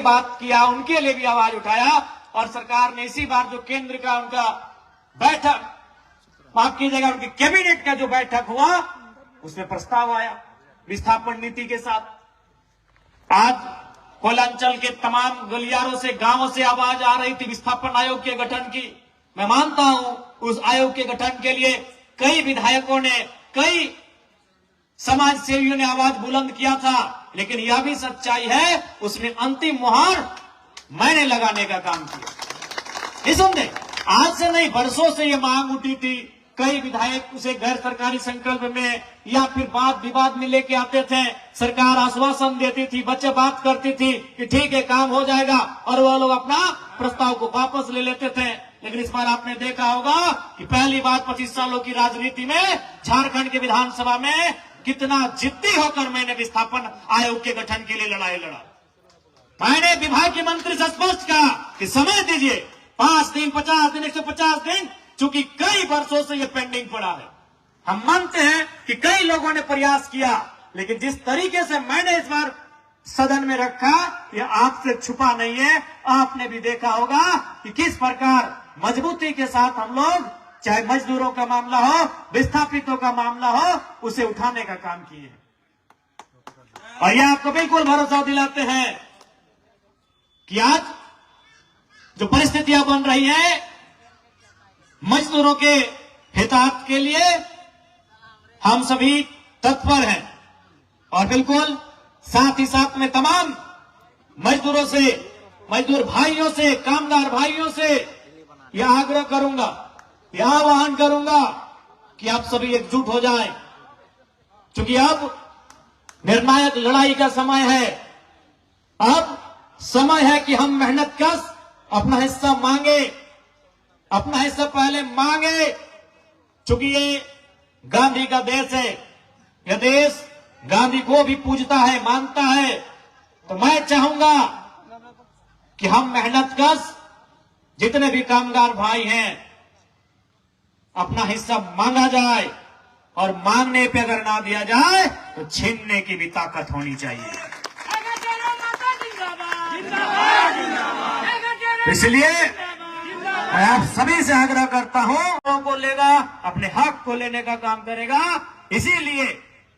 बात किया, उनके लिए भी आवाज उठाया। और सरकार ने इसी बार जो केंद्र का उनका बैठक, माफ कीजिएगा, उनकी कैबिनेट का जो बैठक हुआ, उसमें प्रस्ताव आया विस्थापन नीति के साथ। आज कोयलांचल के तमाम गलियारों से, गांवों से आवाज आ रही थी विस्थापन आयोग के गठन की। मैं मानता हूं उस आयोग के गठन के लिए कई विधायकों ने, कई समाज सेवियों ने आवाज बुलंद किया था, लेकिन यह भी सच्चाई है उसने अंतिम मुहर मैंने लगाने का काम किया। निसंदेह आज से नहीं, बरसों से यह मांग उठी थी। कई विधायक उसे गैर सरकारी संकल्प में या फिर वाद विवाद में लेके आते थे। सरकार आश्वासन देती थी, बच्चे बात करती थी कि ठीक है काम हो जाएगा, और वह लोग अपना प्रस्ताव को वापस ले लेते थे। लेकिन इस बार आपने देखा होगा कि पहली बार 25 सालों की राजनीति में झारखंड के विधानसभा में कितना जिद्दी होकर मैंने विस्थापन आयोग के गठन के लिए लड़ाई लड़ा। मैंने विभाग के मंत्री से स्पष्ट कहा कि समय दीजिए, 5 दिन, 50 दिन, 150 दिन, चूंकि कई वर्षों से यह पेंडिंग पड़ा है। हम मानते हैं कि कई लोगों ने प्रयास किया, लेकिन जिस तरीके से मैंने इस बार सदन में रखा, यह आपसे छुपा नहीं है। आपने भी देखा होगा कि किस प्रकार मजबूती के साथ हम लोग, चाहे मजदूरों का मामला हो, विस्थापितों का मामला हो, उसे उठाने का काम किए हैं। और यह आपको बिल्कुल भरोसा दिलाते हैं कि आज जो परिस्थितियां बन रही है मजदूरों के हितार्थ के लिए, हम सभी तत्पर हैं। और बिल्कुल साथ ही साथ में तमाम मजदूरों से, मजदूर भाइयों से, कामगार भाइयों से यह आग्रह करूंगा, यह आह्वान करूंगा कि आप सभी एकजुट हो जाएं, क्योंकि अब निर्णायक लड़ाई का समय है। अब समय है कि हम मेहनत कश अपना हिस्सा मांगे, अपना हिस्सा पहले मांगे, क्योंकि ये गांधी का देश है। यह देश गांधी को भी पूजता है, मानता है। तो मैं चाहूंगा कि हम मेहनत कश जितने भी कामगार भाई हैं, अपना हिस्सा मांगा जाए, और मांगने पे अगर ना दिया जाए तो छीनने की भी ताकत होनी चाहिए। इसलिए मैं आप सभी से आग्रह करता हूं, लोगों को लेगा, अपने हक को लेने का काम करेगा। इसीलिए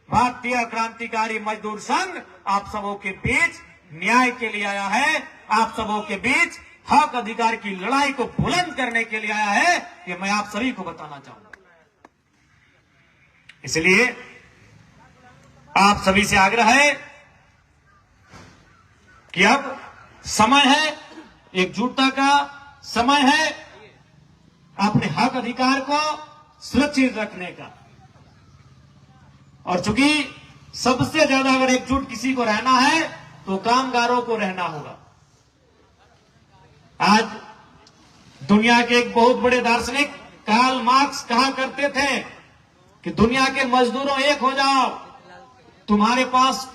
भारतीय क्रांतिकारी मजदूर संघ आप सबों के बीच न्याय के लिए आया है, आप सबों के बीच हक अधिकार की लड़ाई को बुलंद करने के लिए आया है, ये मैं आप सभी को बताना चाहूंगा। इसलिए आप सभी से आग्रह है कि अब समय है, एकजुटता का समय है, अपने हक अधिकार को सुरक्षित रखने का। और चूंकि सबसे ज्यादा अगर एकजुट किसी को रहना है तो कामगारों को रहना होगा। आज दुनिया के एक बहुत बड़े दार्शनिक कार्ल मार्क्स कहा करते थे कि दुनिया के मजदूरों एक हो जाओ, तुम्हारे पास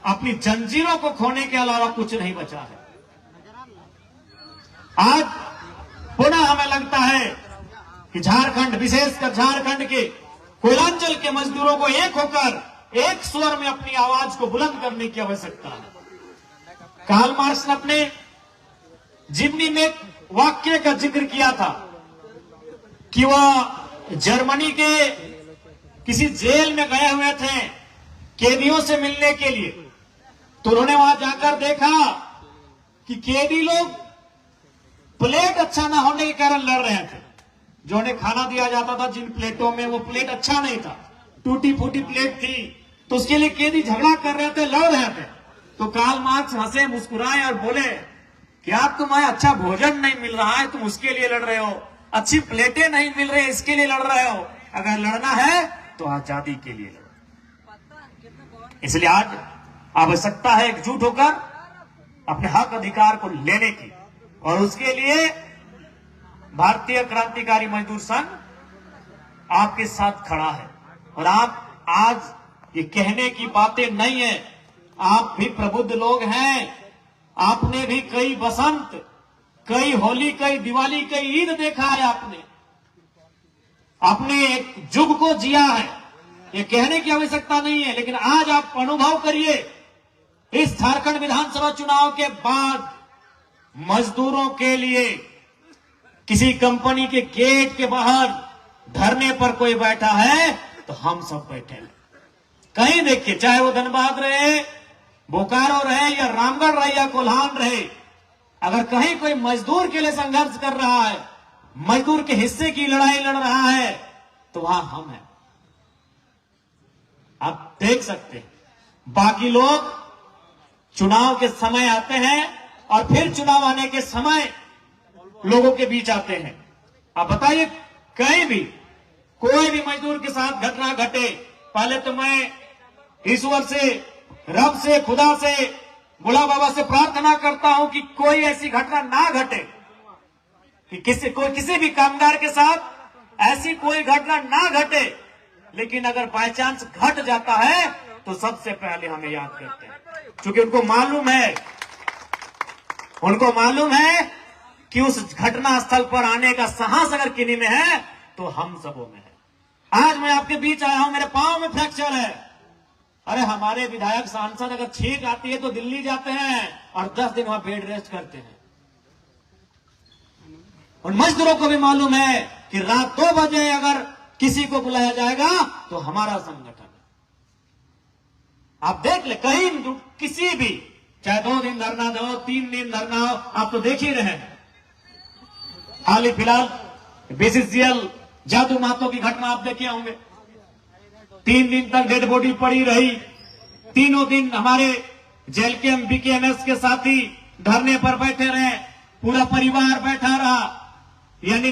अपनी जंजीरों को खोने के अलावा कुछ नहीं बचा है। आज पुनः हमें लगता है कि झारखंड, विशेषकर झारखंड के कोयलांचल के मजदूरों को एक होकर एक स्वर में अपनी आवाज को बुलंद करने की आवश्यकता है। कार्ल मार्क्स ने अपने जीवनी में एक वाक्य का जिक्र किया था कि वह जर्मनी के किसी जेल में गए हुए थे कैदियों से मिलने के लिए। तो उन्होंने वहां जाकर देखा कि कैदी लोग प्लेट अच्छा ना होने के कारण लड़ रहे थे। जो उन्हें खाना दिया जाता था जिन प्लेटों में, वो प्लेट अच्छा नहीं था, टूटी फूटी प्लेट थी, तो उसके लिए कैदी झगड़ा कर रहे थे, लड़ रहे थे। तो कार्ल मार्क्स हंसे, मुस्कुराए और बोले कि आप, तुम्हें अच्छा भोजन नहीं मिल रहा है, तुम उसके लिए लड़ रहे हो, अच्छी प्लेटें नहीं मिल रही, इसके लिए लड़ रहे हो। अगर लड़ना है तो आजादी के लिए लड़ो। इसलिए आज आवश्यकता है एकजुट होकर अपने हक अधिकार को लेने की, और उसके लिए भारतीय क्रांतिकारी मजदूर संघ आपके साथ खड़ा है। और आप आज ये कहने की बातें नहीं है, आप भी प्रबुद्ध लोग हैं। आपने भी कई बसंत, कई होली, कई दिवाली, कई ईद देखा है। आपने एक युग को जिया है, ये कहने की आवश्यकता नहीं है। लेकिन आज आप अनुभव करिए इस झारखंड विधानसभा चुनाव के बाद मजदूरों के लिए किसी कंपनी के गेट के बाहर धरने पर कोई बैठा है तो हम सब बैठे हैं। कहीं देखिए, चाहे वो धनबाद रहे, बोकारो रहे या रामगढ़ रहे या कोल्हान रहे, अगर कहीं कोई मजदूर के लिए संघर्ष कर रहा है, मजदूर के हिस्से की लड़ाई लड़ रहा है, तो वहां हम हैं। आप देख सकते हैं, बाकी लोग चुनाव के समय आते हैं और फिर चुनाव आने के समय लोगों के बीच आते हैं। आप बताइए, कहीं भी कोई भी मजदूर के साथ घटना घटे, पहले तो मैं ईश्वर से, रब से, खुदा से, बुढ़ा बाबा से प्रार्थना करता हूं कि कोई ऐसी घटना ना घटे, कि किसी भी कामगार के साथ ऐसी कोई घटना ना घटे। लेकिन अगर बाय चांस घट जाता है तो सबसे पहले हमें याद करते हैं, क्योंकि उनको मालूम है कि उस घटना स्थल पर आने का साहस अगर किन्हीं में है तो हम सबों में है। आज मैं आपके बीच आया हूं, मेरे पांव में फ्रैक्चर है। अरे हमारे विधायक सांसद अगर छींक आती है तो दिल्ली जाते हैं और 10 दिन वहां बेड रेस्ट करते हैं। उन मजदूरों को भी मालूम है कि रात 2 बजे अगर किसी को बुलाया जाएगा तो हमारा संगठन है। आप देख ले, कहीं किसी भी, चाहे 2 दिन धरना दो, 3 दिन धरना हो, आप तो देख ही रहे हैं। हाल ही फिलहाल बीसीसीएल जादू मातो की घटना आप देखे होंगे। 3 दिन तक डेड बॉडी पड़ी रही। तीनों दिन हमारे जेएलकेएम बीकेएमएस के साथी धरने पर बैठे रहे, पूरा परिवार बैठा रहा। यानी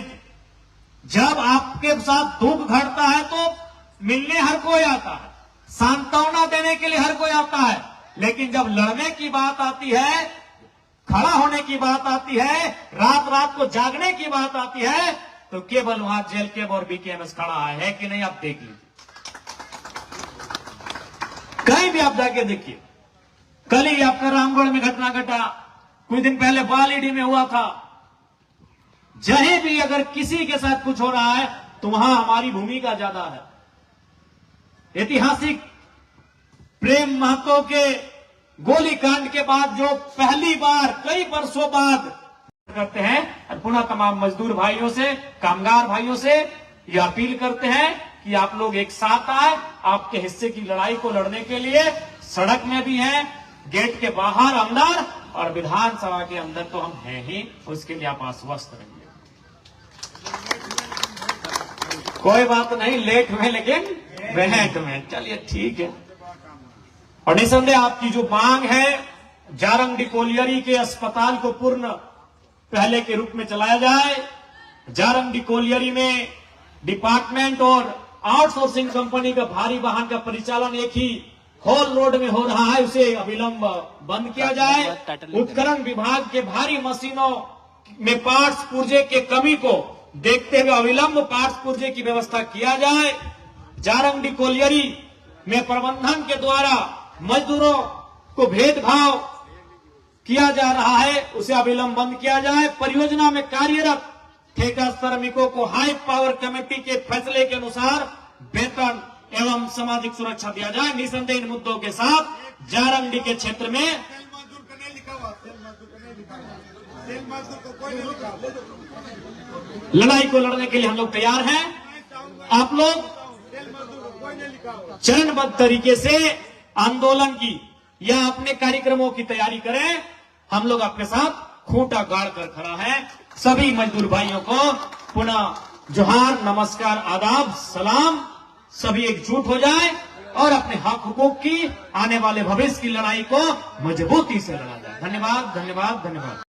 जब आपके साथ दुख घटता है तो मिलने हर कोई आता है, सांत्वना देने के लिए हर कोई आता है, लेकिन जब लड़ने की बात आती है, खड़ा होने की बात आती है, रात रात को जागने की बात आती है, तो केवल वहां जेएलकेएम और बीकेएमएस खड़ा है कि नहीं, आप देख लीजिए। कहीं भी आप जाके देखिए। कल ही आपका रामगढ़ में घटना घटा, कुछ दिन पहले बालीडी में हुआ था। जहीं भी अगर किसी के साथ कुछ हो रहा है तो वहां हमारी भूमिका ज्यादा है। ऐतिहासिक प्रेम महतो के गोलीकांड के बाद जो पहली बार कई वर्षों बाद करते हैं, और पुनः तमाम मजदूर भाइयों से, कामगार भाइयों से ये अपील करते हैं कि आप लोग एक साथ आए, आपके हिस्से की लड़ाई को लड़ने के लिए। सड़क में भी हैं, गेट के बाहर, अंदर, और विधानसभा के अंदर तो हम हैं ही। उसके लिए आप आश्वस्त रहिए। कोई बात नहीं, लेट में लेकिन बेहट में। चलिए ठीक है। और निसंदेह आपकी जो मांग है, जारंगडी कोलियरी के अस्पताल को पूर्ण पहले के रूप में चलाया जाए। जारंगडी कोलियरी में डिपार्टमेंट और आउटसोर्सिंग कंपनी का भारी वाहन का परिचालन एक ही हॉल रोड में हो रहा है, उसे अविलंब बंद किया जाए। उपकरण विभाग के भारी मशीनों में पार्ट्स पुर्जे के कमी को देखते हुए अविलंब पार्ट्स पुर्जे की व्यवस्था किया जाए। जारंगडी कोलियरी में प्रबंधन के द्वारा मजदूरों को भेदभाव किया जा रहा है, उसे अविलंब बंद किया जाए। परियोजना में कार्यरत ठेका श्रमिकों को हाई पावर कमेटी के फैसले के अनुसार वेतन एवं सामाजिक सुरक्षा दिया जाए। निसंदेह इन मुद्दों के साथ जारंगडी के क्षेत्र में लड़ाई को लड़ने के लिए हम लोग तैयार हैं। आप लोग चरणबद्ध तरीके से आंदोलन की या अपने कार्यक्रमों की तैयारी करें। हम लोग आपके साथ खूंटा गाड़ कर खड़ा है। सभी मजदूर भाइयों को पुनः जोहार, नमस्कार, आदाब, सलाम। सभी एकजुट हो जाए और अपने हक हुकूक की, आने वाले भविष्य की लड़ाई को मजबूती से लड़ा जाए। धन्यवाद, धन्यवाद, धन्यवाद।